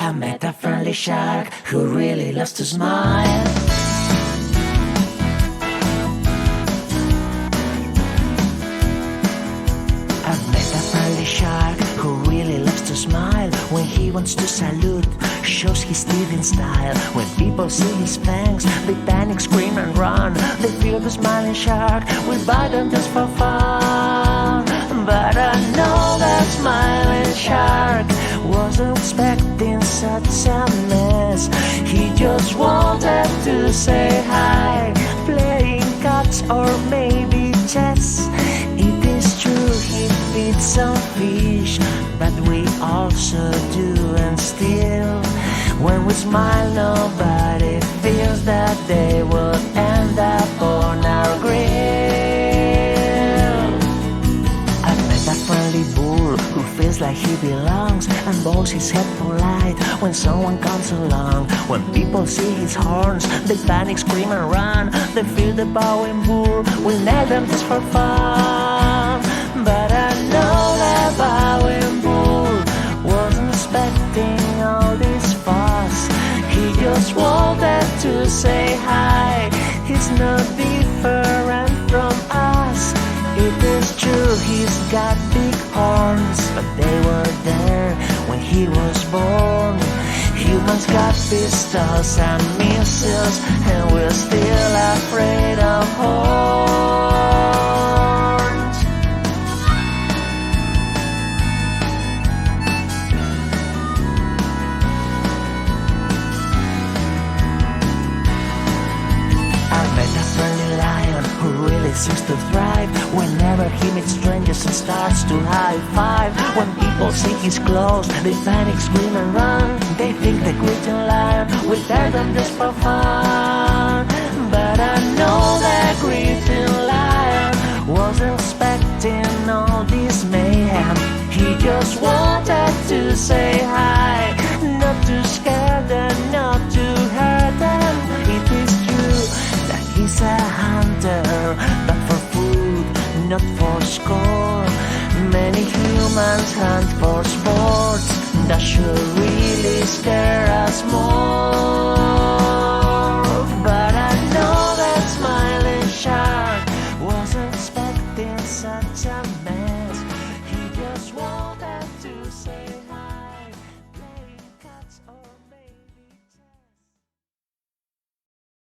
I met a friendly shark who really loves to smile. I met a friendly shark who really loves to smile. When he wants to salute, shows his teeth in style. When people see his fangs, they panic, scream and run. They fear the smiling shark will bite them just for fun. But I know that smiling shark wasn't expecting such a mess. He just wanted to say hi, playing cards or maybe chess. It is true he feeds some fish, but we also do, and still when we smile nobody feels that they will end up on our grill. I met a friendly bull who feels like he belongs and bows his head polite when someone comes along. When people see his horns, they panic, scream and run. They fear the bowing bull will nail them just for fun. But I know that bowing bull wasn't expecting all this fuss. He just wanted to say hi. He's no different from us. It is true he's got big horns, but they were there when he was born. Humans got pistols and missiles, and we're still afraid of horns. Seems to thrive whenever he meets strangers and starts to high five. When people see his clothes, they panic, scream and run. They think the greeting lion will tear them just for fun. But I know that greeting lion wasn't expecting all this mayhem. He just wanted to say hi, not to scare them, not to hurt them. It is true that he's a hunter, but for food, not for score. Many humans hunt for sports that should really scare us more.